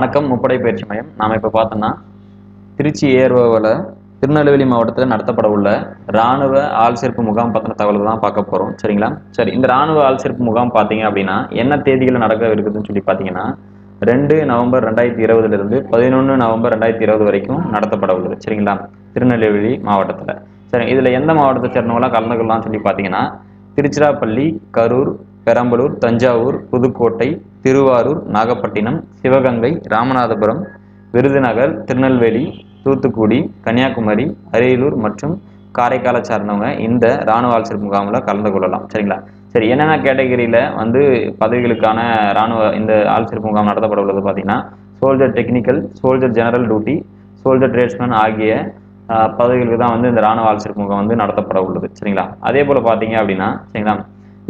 வணக்கம். முப்படை பயிற்சி மையம். நாம இப்ப பார்த்தோம்னா திருச்சி ஏர்வாவில் திருநெல்வேலி மாவட்டத்தில் நடத்தப்பட உள்ள ராணுவ ஆள் சேர்ப்பு முகாம் பத்தின தகவல் தான் பார்க்க போறோம். சரிங்களா? சரி, இந்த ராணுவ ஆள் சேர்ப்பு முகாம் பார்த்தீங்க அப்படின்னா என்ன தேதிகள் நடக்க இருக்குதுன்னு சொல்லி பார்த்தீங்கன்னா 2 நவம்பர் 2020 இருந்து 11 நவம்பர் 2020 வரைக்கும் நடத்தப்பட உள்ளது. சரிங்களா? திருநெல்வேலி மாவட்டத்தில். சரி, இதுல எந்த மாவட்டத்தை சேர்ந்தவங்களாம் கலந்துக்கலாம்னு சொல்லி பார்த்தீங்கன்னா திருச்சிராப்பள்ளி, கரூர், பெரம்பலூர், தஞ்சாவூர், புதுக்கோட்டை, திருவாரூர், நாகப்பட்டினம், சிவகங்கை, ராமநாதபுரம், விருதுநகர், திருநெல்வேலி, தூத்துக்குடி, கன்னியாகுமரி, அரியலூர் மற்றும் காரைக்காலை சார்ந்தவங்க இந்த ராணுவ ஆள் சேர்ப்பு முகாமில் கலந்து கொள்ளலாம். சரிங்களா? சரி, என்னென்ன கேட்டகரியில பதவிகளுக்கான ராணுவ இந்த ஆள் சேர்ப்பு முகாம் நடத்தப்பட உள்ளது பார்த்தீங்கன்னா soldier technical, soldier general duty, soldier tradesman ஆகிய பதவிகளுக்கு தான் இந்த ராணுவ ஆள் சேர்ப்பு முகாம் நடத்தப்பட உள்ளது. சரிங்களா? அதே போல பார்த்தீங்க அப்படின்னா சரிங்களா,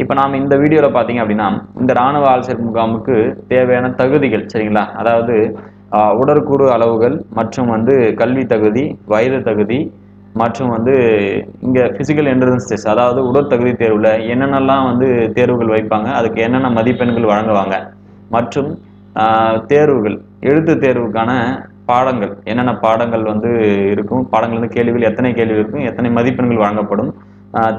இப்போ நாம் இந்த வீடியோவில் பார்த்தீங்க அப்படின்னா இந்த ராணுவ ஆள் சேர்ப்பு முகாமுக்கு தேவையான தகுதிகள். சரிங்களா? அதாவது உடற்கூறு அளவுகள் மற்றும் கல்வி தகுதி, வயது தகுதி மற்றும் இங்கே ஃபிசிக்கல் என்ட்ரன்ஸ் டெஸ்ட், அதாவது உடற்தகுதி தேர்வில் என்னென்னலாம் தேர்வுகள் வைப்பாங்க, அதுக்கு என்னென்ன மதிப்பெண்கள் வழங்குவாங்க மற்றும் தேர்வுகள், எழுத்து தேர்வுக்கான பாடங்கள், என்னென்ன பாடங்கள் இருக்கும், பாடங்கள் கேள்விகள் எத்தனை கேள்வி இருக்கும், எத்தனை மதிப்பெண்கள் வழங்கப்படும்,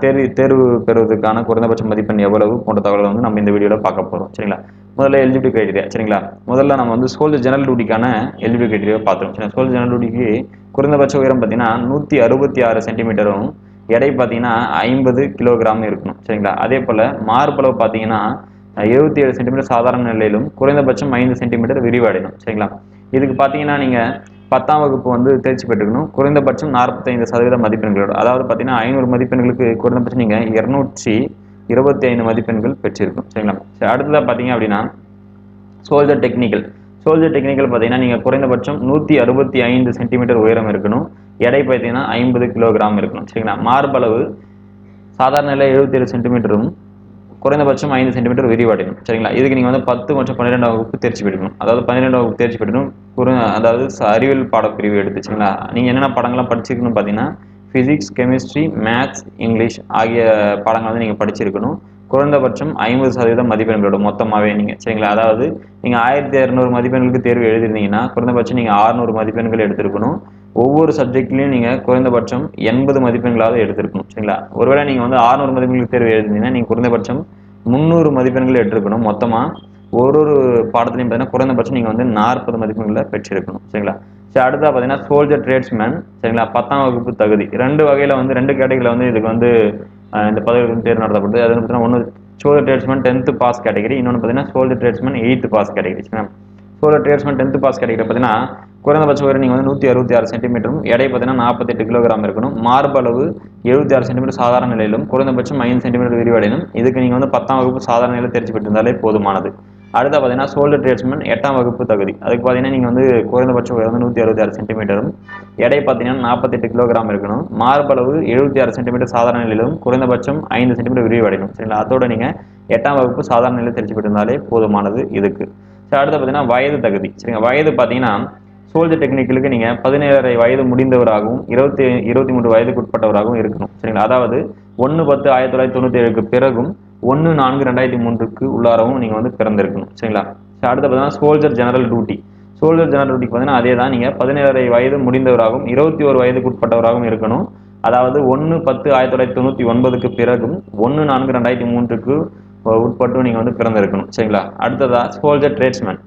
தேர்வு பெறுவதற்கான குறைந்தபட்ச மதிப்பெண் எவ்வளவு போன்ற தகவல்கள் நம்ம இந்த வீடியோவில் பார்க்க போகிறோம். சரிங்களா? முதல்ல எலிஜிபிலிட்டி கிரைட்டீரியா. சரிங்களா? முதல்ல நம்ம சோல்ஜர் ஜெனரல் டியூட்டிக்கான எலிஜிபிலிட்டி கிரைட்டீரியா பார்த்துருவோம். சரி, சோல்ஜர் ஜெனரல் டியூட்டிக்கு குறைந்தபட்ச உயரம் பார்த்தீங்கன்னா 166 சென்டிமீட்டரும், எடை பார்த்தீங்கன்னா 50 கிலோகிராம் இருக்கணும். சரிங்களா? அதே போல் மார்பளவு பார்த்தீங்கன்னா 77 சென்டிமீட்டர் சாதாரண நிலையிலும் குறைந்தபட்சம் 5 சென்டிமீட்டர் விரிவடையணும். சரிங்களா? இதுக்கு பார்த்தீங்கன்னா நீங்கள் 10ஆம் வகுப்பு தேர்ச்சி பெற்றுக்கணும். குறைந்தபட்சம் 45% மதிப்பெண்களோட, அதாவது பார்த்தீங்கன்னா 500 மதிப்பெண்களுக்கு குறைந்தபட்சம் நீங்கள் 225 மதிப்பெண்கள் பெற்றிருக்கும். சரிங்களா? சரி, அடுத்ததாக பார்த்தீங்க அப்படின்னா சோல்ஜர் டெக்னிக்கல். சோல்ஜர் டெக்னிக்கல் பார்த்தீங்கன்னா நீங்கள் குறைந்தபட்சம் 165 சென்டிமீட்டர் உயரம் இருக்கணும். எடை பார்த்தீங்கன்னா 50 கிலோகிராம் இருக்கணும். சரிங்களா? மார்பளவு சாதாரண நிலை 77 சென்டிமீட்டரும் குறைந்தபட்சம் 5 சென்டிமீட்டர் விரிவடையணும். சரிங்களா? இதுக்கு நீங்கள் 10 மற்றும் 12ஆம் வகுப்பு தேர்ச்சி பெற்றுக்கணும். அதாவது 12ஆம் வகுப்பு தேர்ச்சி பெற்றணும். அதாவது அறிவியல் பாடப்பிரிவு எடுத்து. சரிங்களா? நீங்கள் என்னென்ன பாடங்கள்லாம் படிச்சிருக்கணும் பார்த்தீங்கன்னா ஃபிசிக்ஸ், கெமிஸ்ட்ரி, மேத்ஸ், இங்கிலீஷ் ஆகிய பாடங்கள் நீங்கள் படிச்சிருக்கணும். குறைந்தபட்சம் 50% மதிப்பெண்களோட மொத்தமாகவே நீங்கள். சரிங்களா? அதாவது நீங்கள் 1200 மதிப்பெண்களுக்கு தேர்வு எழுதிருந்தீங்கன்னா குறைந்தபட்சம் நீங்கள் 600 மதிப்பெண்கள் எடுத்திருக்கணும். ஒவ்வொரு சப்ஜெக்ட்லையும் நீங்கள் குறைந்தபட்சம் 80 மதிப்பெண்களாவது எடுத்திருக்கணும். சரிங்களா? ஒருவேளை நீங்கள் 600 மதிப்பெண்களுக்கு தேர்வு எழுதினீங்கன்னா நீங்கள் குறைந்தபட்சம் 300 மதிப்பெண்கள் எடுத்திருக்கணும். மொத்தமாக ஒரு பாடத்துலையும் பார்த்தீங்கன்னா குறைந்தபட்சம் நீங்கள் 40 மதிப்பெண்களை பெற்றிருக்கணும். சரிங்களா? சரி, அடுத்தா பார்த்தீங்கன்னா சோல்ஜர் டிரேட்ஸ்மேன். சரிங்களா? 10ஆம் வகுப்பு தகுதி. ரெண்டு வகையில் 2 கேட்டகரியில் இதுக்கு இந்த பதவிகளுக்கு தேர்வு நடத்தப்படுது. அது பார்த்தீங்கன்னா ஒன்று soldier tradesman 10th pass category, இன்னொன்று பார்த்தீங்கன்னா soldier tradesman 8th pass category. சரிங்களா? Soldier tradesman 10th pass category பார்த்தீங்கன்னா குறைந்தபட்ச உயரம் நீங்கள் 166 சென்டிமீட்டரும், எடை பார்த்தீங்கன்னா 48 கிலோகிராம் இருக்கணும். மார்பளவு 76 சென்டிமீட்டர் சாதாரண நிலையிலும் குறைந்தபட்சம் 5 சென்டிமீட்டர் விரிவடையணும். இதுக்கு நீங்கள் 10ஆம் வகுப்பு சாதாரண நிலையில் தேர்ச்சி பெற்றிருந்தாலே போதுமானது. அடுத்த பார்த்தீங்கன்னா சோல்ஜர் டிரேட்ஸ்மேன் 8ஆம் வகுப்பு தகுதி. அதுக்கு பார்த்தீங்கன்னா நீங்கள் குறைந்தபட்சம் உயரம் 166 சென்டிமீட்டரும், எடை பார்த்தீங்கன்னா 48 கிலோகிராம் இருக்கணும். மார்பளவு 76 சென்டிமீட்டர் சாதாரண நிலையிலும் குறைந்தபட்சம் 5 சென்டிமீட்டர் விரிவடையணும். சரிங்களா? அதோட நீங்கள் 8ஆம் வகுப்பு சாதாரண நிலையில் தேர்ச்சி பெற்றிருந்தாலே போதுமானது இதுக்கு. சரி, அடுத்து பார்த்தீங்கன்னா வயது தகுதி. சரிங்களா? வயது பார்த்தீங்கன்னா சோல்ஜர் டெக்னிக்கலுக்கு நீங்கள் 17 வயது முடிந்தவராகவும் 23 வயதுக்கு உட்பட்டவராகவும் இருக்கணும். சரிங்களா? அதாவது 1/10/1997க்கு பிறகும் 1/4/2003க்கு உள்ளாரவும் நீங்கள் பிறந்திருக்கணும். சரிங்களா? அடுத்து பார்த்தீங்கன்னா soldier general duty. Soldier general டியூட்டிக்கு பார்த்தீங்கன்னா அதே தான், நீங்கள் 17 வயது முடிந்தவராகவும் 21 வயதுக்கு உட்பட்டவராகவும் இருக்கணும். அதாவது 1/10/1999க்கு பிறகும் 1/4/2003க்கு உட்பட்டும் நீங்கள் பிறந்திருக்கணும். சரிங்களா? அடுத்ததா சோல்ஜர் டிரேட்ஸ்மேன்.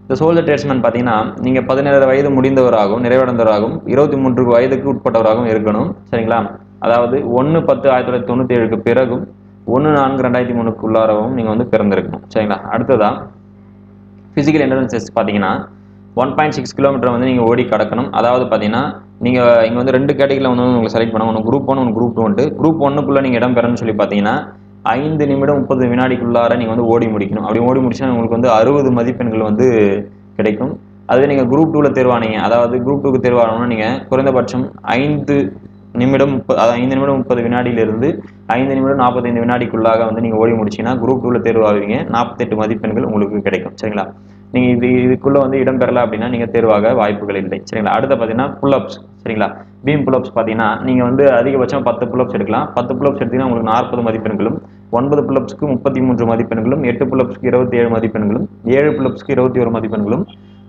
இந்த சோல்ஜர் டிரேட்ஸ்மேன் பார்த்தீங்கன்னா நீங்கள் 17 வயது முடிந்தவராகவும் நிறைவடைந்தவராகவும் 23 வயதுக்கு உட்பட்டவராகவும் இருக்கணும். சரிங்களா? அதாவது 1/10/1997க்கு பிறகும் 1/4/2003க்கு உள்ளாரவும் நீங்கள் பிறந்திருக்கணும். சரிங்களா? அடுத்ததா ஃபிசிக்கல் என்ட்ரன்ஸ் டெஸ்ட் பார்த்தீங்கன்னா 1.6 கிலோமீட்டர் நீங்கள் ஓடி கடக்கணும். அதாவது பார்த்தீங்கன்னா நீங்கள் இங்கே 2 கேட்டகரியில் உங்களுக்கு செலக்ட் பண்ணணும். ஒன்று குரூப் 1, ஒன்று குரூப் 2. குரூப் 1க்குள்ளே நீங்கள் இடம் பெறணும்னு சொல்லி பார்த்தீங்கன்னா 5 நிமிடம் 30 வினாடிக்குள்ளார நீங்கள் ஓடி முடிக்கணும். அப்படி ஓடி முடிச்சா உங்களுக்கு 60 மதிப்பெண்கள் கிடைக்கும். அதுவே நீங்கள் குரூப் 2ல தேர்வானீங்க, அதாவது குரூப் 2க்கு தேர்வானோம்னா நீங்கள் குறைந்தபட்சம் 5 நிமிடம் 30 வினாடியிலிருந்து 5 நிமிடம் 45 வினாடிக்குள்ளாக நீங்கள் ஓடி முடிச்சீங்கன்னா குரூப் 2ல தேர்வாவீங்க. 48 மதிப்பெண்கள் உங்களுக்கு கிடைக்கும். சரிங்களா? நீங்கள் இதுக்குள்ளே இடம் பெறல அப்படின்னா நீங்கள் தேர்வாக வாய்ப்புகள் இல்லை. சரிங்களா? அடுத்து பார்த்தீங்கன்னா புல்அப்ஸ். சரிங்களா? பீம் புல்அப்ஸ் பார்த்தீங்கன்னா நீங்கள் அதிகபட்சம் 10 புல்அப்ஸ் எடுக்கலாம். 10 புல்அப்ஸ் எடுத்தீங்கன்னா உங்களுக்கு 40 மதிப்பெண்களும், 9 புல்அப்ஸ்க்கு 33 மதிப்பெண்களும், 8 புல்அப்ஸ்க்கு 27 மதிப்பெண்களும், 7 புல்அப்ஸ்க்கு 21 மதிப்பெண்களும்,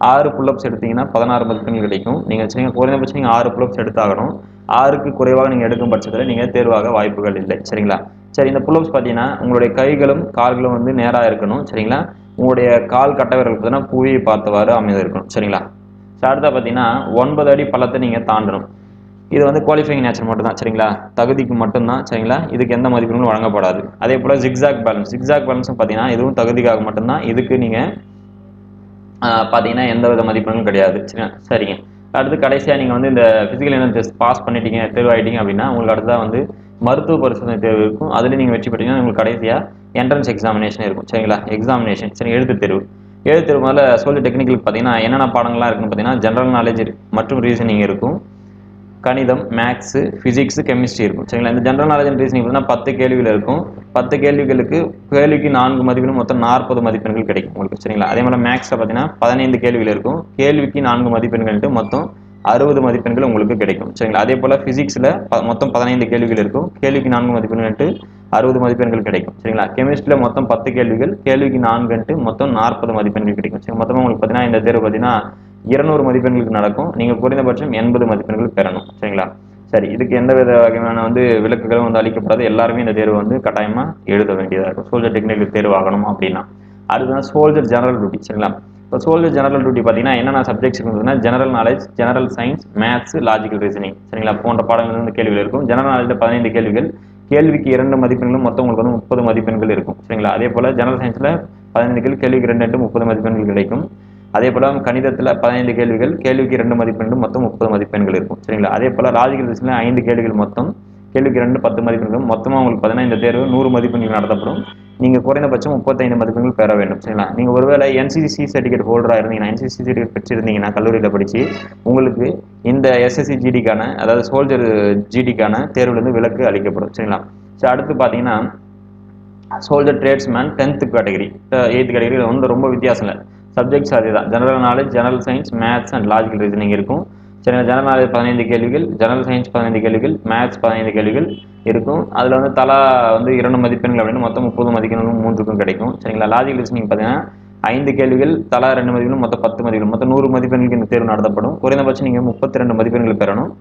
6 புல்லப்ஸ் எடுத்தீங்கன்னா 16 மதிப்பெண்கள் கிடைக்கும். நீங்க சரிங்க குறைந்தபட்சம் நீங்க 6 புல்லப்ஸ் எடுத்தாகணும். 6க்கு குறைவாக நீங்க எடுக்கும் பட்சத்தில் நீங்க தேர்வாக வாய்ப்புகள் இல்லை. சரிங்களா? சரி, இந்த புல்லப்ஸ் பார்த்தீங்கன்னா உங்களுடைய கைகளும் கால்களும் வந்து நேரா இருக்கணும். சரிங்களா? உங்களுடைய கால் கட்டை விரல் பார்த்தீங்கன்னா புவியை பார்த்தவாறு அமைந்து இருக்கணும். சரிங்களா? அடுத்தா பார்த்தீங்கன்னா 9 அடி பள்ளத்தை நீங்க தாண்டணும். இது வந்து குவாலிஃபைங் நேச்சர் மட்டும் தான். சரிங்களா? தகுதிக்கு மட்டும்தான். சரிங்களா? இதுக்கு எந்த மதிப்பெண்களும் வழங்கப்படாது. அதே போல ஜிக்ஸாக் பேலன்ஸும் பார்த்தீங்கன்னா இதுவும் தகுதிக்காக மட்டும்தான். இதுக்கு நீங்க பார்த்தீங்கன்னா எந்த வித மதிப்பெண்களும் கிடையாது. சரிங்க. அடுத்து கடைசியாக நீங்கள் வந்து இந்த ஃபிசிக்கல் எனர்ஜி டெஸ்ட் பாஸ் பண்ணிட்டீங்க, தேர்வாயிட்டீங்க அப்படின்னா உங்களுக்கு அடுத்ததாக வந்து மருத்துவ பரிசோதனை தேர்வு இருக்கும். அதில் நீங்கள் வெற்றி பெற்றீங்கன்னா உங்களுக்கு கடைசியாக என்ட்ரன்ஸ் எக்ஸாமினேஷன் இருக்கும். சரிங்களா? எக்ஸாமினேஷன் சரி, எழுத்து தேர்வு. எழுத்து தேர்வு முதல்ல சோல்ஜர் டெக்னிக்கலுக்கு பார்த்தீங்கன்னா என்னென்ன பாடங்கள்லாம் இருக்குன்னு பார்த்தீங்கன்னா ஜென்ரல் நாலேஜ் மற்றும் ரீசனிங் இருக்கும். கணிதம், மேக்ஸு, ஃபிசிக்ஸு, கெமிஸ்ட்ரி இருக்கும். சரிங்களா? இந்த ஜென்ரல் நாலேஜ் அண்ட் ரீசனிங் பார்த்தீங்கன்னா 10 கேள்விகள் இருக்கும். 10 கேள்விகளுக்கு கேள்விக்கு 4 மதிப்பெண்கள் மொத்தம் 40 மதிப்பெண்கள் கிடைக்கும் உங்களுக்கு. சரிங்களா? அதே மாதிரி மேக்ஸில் பார்த்தீங்கன்னா 15 கேள்விகள் இருக்கும். கேள்விக்கு 4 மதிப்பெண்கள்ட்டு மொத்தம் 60 மதிப்பெண்கள் உங்களுக்கு கிடைக்கும். சரிங்களா? அதே போல் ஃபிசிக்ஸில் மொத்தம் 15 கேள்விகள் இருக்கும். கேள்விக்கு 4 மதிப்பெண்கள்ட்டு 60 மதிப்பெண்கள் கிடைக்கும். சரிங்களா? கெமிஸ்ட்ரியில் மொத்தம் 10 கேள்விகள், கேள்விக்கு 4 மொத்தம் 40 மதிப்பெண்கள் கிடைக்கும். சரி, மொத்தமாக உங்களுக்கு பார்த்தீங்கன்னா இந்த தேர்வு பார்த்தீங்கன்னா 200 மதிப்பெண்களுக்கு நடக்கும். நீங்கள் குறைந்தபட்சம் 80 மதிப்பெண்கள் பெறணும். சரிங்களா? சரி, இதுக்கு எந்த வித வகையான வந்து விலக்குகளும் வந்து அளிக்கப்படாது. எல்லாருமே இந்த தேர்வு வந்து கட்டாயமாக எழுத வேண்டியதாக இருக்கும். சோல்ஜர் டெக்னிக்கல் தேர்வு ஆகணும் அப்படின்னா. அடுத்ததான் சோல்ஜர் ஜெனரல் டியூட்டி. சரிங்களா? இப்போ சோல்ஜர் ஜெனரல் டியூட்டி பார்த்தீங்கன்னா என்னென்ன சப்ஜெக்ட்ஸ் இருக்குதுன்னா general knowledge, general science, maths, logical reasoning. சரிங்களா? போன்ற பாடங்கள் வந்து கேள்விகள் இருக்கும். ஜெனரல் நாலேஜில் 15 கேள்விகள், கேள்விக்கு 2 மதிப்பெண்களும் மொத்தம் உங்களுக்கு வந்து 30 மதிப்பெண்கள் இருக்கும். சரிங்களா? அதே போல் ஜெனரல் சயின்ஸில் 15 கேள்வி, கேள்விக்கு 2 30 மதிப்பெண்கள் கிடைக்கும். அதே போல கணிதத்தில் 15 கேள்விகள், கேள்விக்கு 2 மதிப்பெண்கள் மொத்தம் 30 மதிப்பெண்கள் இருக்கும். சரிங்களா? அதே போல லாஜிக்கல் ரீசனில் 5 கேள்விகள் மொத்தம், கேள்விக்கு 2 10 மதிப்பெண்கள் மொத்தமாக உங்களுக்கு பார்த்தீங்கன்னா இந்த தேர்வு 100 மதிப்பெண்கள் நடத்தப்படும். நீங்கள் குறைந்தபட்சம் 35 மதிப்பெண்கள் பெற வேண்டும். சரிங்களா? நீங்கள் ஒருவேளை NCC சர்டிஃபிகேட் ஹோல்டராக இருந்தீங்கன்னா, NCC சர்டிஃபிகேட் பெற்றிருந்தீங்கன்னா கல்லூரியில் படித்து உங்களுக்கு இந்த SSC GDக்கான அதாவது சோல்ஜர் GDக்கான தேர்வுலேருந்து விலக்கு அளிக்கப்படும். சரிங்களா? சரி, அடுத்து பார்த்தீங்கன்னா soldier tradesman 10th category 8th category வந்து ரொம்ப வித்தியாசம் இல்லை. சப்ஜெக்ட்ஸ் அதே தான். General knowledge, general science, maths and logical reasoning இருக்கும். சரி, ஜெனரல் நாலேஜ் 15 கேள்விகள், ஜெனரல் சயின்ஸ் 15 கேள்விகள், மேத்ஸ் 15 கேள்விகள் இருக்கும். அதில் வந்து தலா வந்து 2 மதிப்பெண்கள் அப்படின்னு மொத்தம் 30 மதிப்பெண்களும் 3க்கும் கிடைக்கும். சரிங்களா? லாஜிக்கல் ரீசனிங் பார்த்தீங்கன்னா 5 கேள்விகள், தலா 2 மதிப்பெண்கள் மொத்தம் 10 மதிப்பெண்கள் மொத்தம் 100 மதிப்பெண்களுக்கு இந்த தேர்வு நடத்தப்படும். குறைந்தபட்சம் நீங்கள் 32 மதிப்பெண்கள் பெறணும்.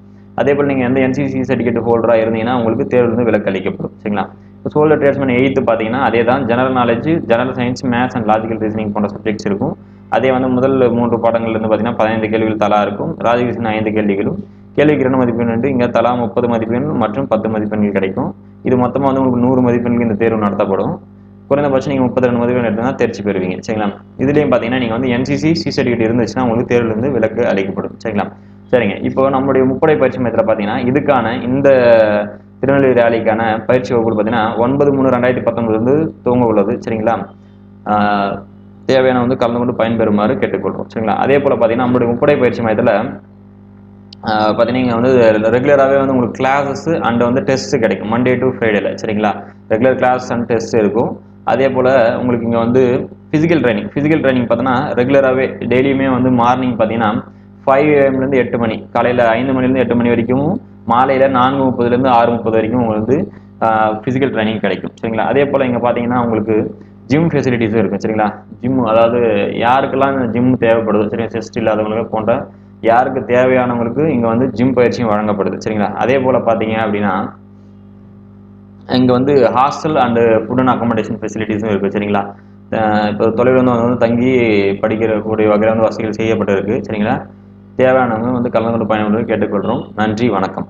அதே போல் நீங்கள் எந்த NCC சர்டிஃபிகேட் ஹோல்டராக இருந்தீங்கன்னா உங்களுக்கு தேர்வுலேருந்து விலக்கு அளிக்கப்படும். சரிங்களா? இப்போ சோல்ஜர் ட்ரேட்ஸ்மேன் 8th பார்த்தீங்கன்னா அதே தான். General knowledge, general science, maths and logical reasoning போன்ற சப்ஜெக்ட்ஸ் இருக்கும். அதே வந்து முதல் 3 பாடங்கள்லேருந்து பார்த்தீங்கன்னா 15 கேள்விகள் தலா இருக்கும். லாஜிக்கல் 5 கேள்விகளும், கேள்விக்கு 2 மதிப்பெண் இங்கே தலா 30 மதிப்பெண் மற்றும் 10 மதிப்பெண்கள் கிடைக்கும். இது மொத்தமாக வந்து உங்களுக்கு 100 மதிப்பெண்கள் இந்த தேர்வு நடத்தப்படும். குறைந்தபட்சம் நீங்கள் 32 மதிப்பெண் எடுத்தால் தேர்ச்சி பெறுவீங்க. சரிங்களா? இதுலேயும் பார்த்தீங்கன்னா நீங்கள் வந்து NCC சர்டிஃபிகேட் இருந்துச்சுன்னா உங்களுக்கு தேர்வுலேருந்து விலக்கு அளிக்கப்படும். சரிங்களா? சரிங்க. இப்போ நம்மளுடைய முப்படை பயிற்சி மையத்தில் பார்த்தீங்கன்னா இதுக்கான இந்த திருநெல்வேலி ரேலிக்கான பயிற்சி வகுப்பு பார்த்தீங்கன்னா 9/3/2019 வந்து துவங்க உள்ளது. சரிங்களா? தேவையான வந்து கலந்து கொண்டு பயன்பெறுமாறு கேட்டுக்கொள்கிறோம். சரிங்களா? அதே போல் பார்த்தீங்கன்னா நம்மளுடைய முப்படை பயிற்சி மையத்தில் பார்த்தீங்கன்னா வந்து ரெகுலராகவே வந்து உங்களுக்கு கிளாஸஸ் அண்ட் வந்து டெஸ்ட் கிடைக்கும். மண்டே டு ஃப்ரைடேல. சரிங்களா? ரெகுலர் கிளாஸ் அண்ட் டெஸ்ட் இருக்கும். அதே போல் உங்களுக்கு இங்கே வந்து ஃபிசிக்கல் ட்ரைனிங் பார்த்தீங்கன்னா ரெகுலராகவே டெய்லியுமே வந்து மார்னிங் பார்த்தீங்கன்னா 5 AM 8 மணி, காலையில் 5 மணிலேருந்து 8 மணி வரைக்கும், மாலையில் 4:30 6:30 வரைக்கும் உங்களுக்கு வந்து ஃபிசிக்கல் ட்ரைனிங் கிடைக்கும். சரிங்களா? அதே போல் இங்கே பார்த்தீங்கன்னா உங்களுக்கு ஜிம் ஃபெசிலிட்டிஸும் இருக்கும். சரிங்களா? ஜிம் அதாவது யாருக்கெல்லாம் ஜிம் தேவைப்படுது, சரிங்களா, செஸ்ட் இல்லாதவங்களுக்கு போன்ற யாருக்கு தேவையானவங்களுக்கு இங்கே வந்து ஜிம் பயிற்சியும் வழங்கப்படுது. சரிங்களா? அதே போல் பார்த்தீங்க அப்படின்னா இங்கே வந்து hostel and food and accommodation ஃபெசிலிட்டிஸும் இருக்குது. சரிங்களா? இப்போ தொலைவில் வந்து தங்கி படிக்கிறக்கூடிய வகையில் வந்து வசதிகள் செய்யப்பட்டிருக்கு. சரிங்களா? தேவையானவங்க வந்து கலந்து கொண்டு பயன்படுவது கேட்டுக்கொள்கிறோம். நன்றி, வணக்கம்.